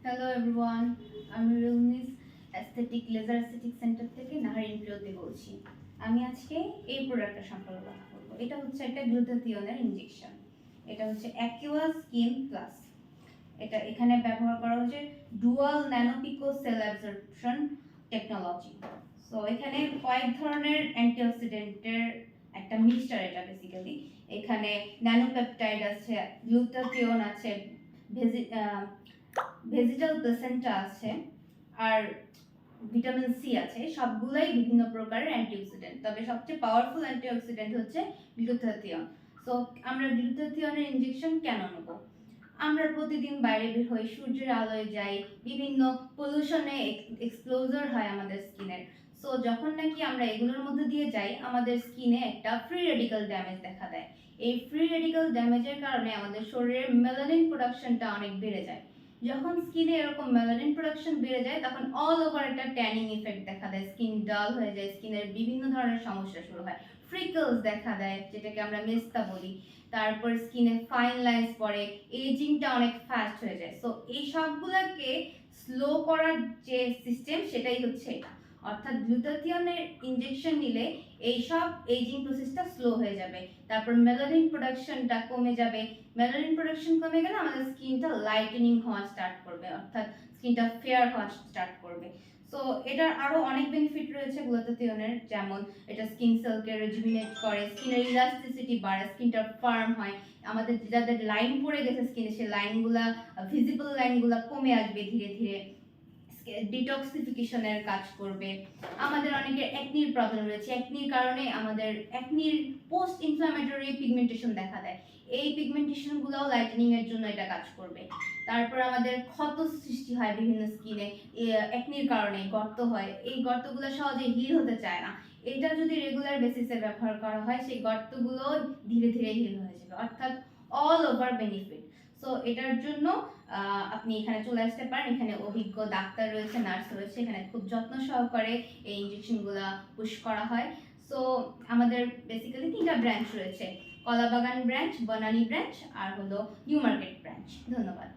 Hello everyone, আমি রিলনিস aesthetic laser aesthetic centre থেকে নাহারিন প্রিয়তি বলছি। আমি আজকে এই প্রোডাক্টটা সম্পর্কে কথা বলবো। এটা হচ্ছে একটা গ্লুটাথিয়নের ইনজেকশন। এটা হচ্ছে অ্যাকিউয়া স্কিন প্লাস। এটা এখানে ব্যবহার করা হচ্ছে dual nano pico cell absorption technology. So এখানে কয়েক ধরনের অ্যান্টিঅক্সিডেন্টের একটা মিক্সচার, এটা বেসিক্যালি এখানে ন্যানোপেপটাইড আছে, গ্লুটাথিয়ন আছে, ভেজিটাল প্লেসেন্টা আছে, আর ভিটামিন সি আছে। সবগুলাই বিভিন্ন প্রকারের অ্যান্টিঅক্সিডেন্ট, তবে সবচেয়ে পাওয়ারফুল অ্যান্টিঅক্সিডেন্ট হচ্ছে গ্লুটাথিয়ন। সো আমরা গ্লুটাথিয়নের ইনজেকশন কেন নেব? আমরা প্রতিদিন বাইরে বের হই, সূর্যের আলোয় যাই, বিভিন্ন পলিউশনে এক্সপোজার হয় আমাদের স্কিনের। সো যখন নাকি আমরা এগুলোর মধ্যে দিয়ে যাই, আমাদের স্কিনে একটা ফ্রি রেডিক্যাল ড্যামেজ দেখা দেয়। এই ফ্রি রেডিক্যাল ড্যামেজের কারণে আমাদের শরীরের মেলানিন প্রোডাকশনটা অনেক বেড়ে যায়। যখন স্কিনে এরকম মেলানিন প্রোডাকশন বেড়ে যায়, তখন অল ওভার একটা ট্যানিং ইফেক্ট দেখা দেয়, স্কিন ডাল হয়ে যায়, স্কিনের বিভিন্ন ধরনের সমস্যা শুরু হয়, ফ্রিকলস দেখা দেয়, যেটাকে আমরা মেস্তা বলি। তারপর স্কিনে ফাইন লাইন্স পড়ে, এজিংটা অনেক ফাস্ট হয়ে যায়। সো এই সবগুলোকে স্লো করার যে সিস্টেম, সেটাই হচ্ছে এটা। অর্থাৎ গ্লুটাথিয়নের ইনজেকশন নিলে এই সব এজিং প্রসেসটা স্লো হয়ে যাবে। তারপর মেলানিন প্রোডাকশনটা কমে যাবে। মেলানিন প্রোডাকশন কমে গেলে আমাদের স্কিনটা লাইটেনিং হওয়া স্টার্ট করবে, অর্থাৎ স্কিনটা ফেয়ার হওয়া স্টার্ট করবে। সো এটার আরো অনেক বেনিফিট রয়েছে গ্লুটাথিয়নের, যেমন এটা স্কিন সেলকে রিজুভিনেট করে, স্কিনের ইলাস্টিসিটি বাড়ায়, স্কিনটা ফার্ম হয়। আমাদের যাদের লাইন পড়ে গেছে স্কিনে, সেই লাইনগুলা, ভিজিবল লাইনগুলা কমে আসবে ধীরে ধীরে। ডিটক্সিফিকেশনের কাজ করবে। আমাদের অনেকের অ্যাকনির প্রবলেম রয়েছে, অ্যাকনির কারণে আমাদের অ্যাকনির পোস্ট ইনফ্লামেটরি পিগমেন্টেশন দেখা দেয়। এই পিগমেন্টেশনগুলোও লাইটেনিং এর জন্য এটা কাজ করবে। তারপর আমাদের ক্ষত সৃষ্টি হয় বিভিন্ন স্কিনে, অ্যাকনির কারণে গর্ত হয়, এই গর্তগুলো সহজে হিল হতে চায় না। এটা যদি রেগুলার বেসিসে ব্যবহার করা হয়, সেই গর্তগুলো ধীরে ধীরে হিল হয়ে যাবে, অর্থাৎ অল ওভার বেনিফিট। সো এটার জন্য আপনি এখানে চলে আসতে পারেন। এখানে অভিজ্ঞ ডাক্তার রয়েছে, নার্স রয়েছে, এখানে খুব যত্ন সহকারে এই ইনজেকশনগুলো পুশ করা হয়। সো আমাদের বেসিক্যালি 3টা ব্রাঞ্চ রয়েছে, কলাবাগান ব্রাঞ্চ, বনানী ব্রাঞ্চ, আর হলো নিউ মার্কেট ব্রাঞ্চ। ধন্যবাদ।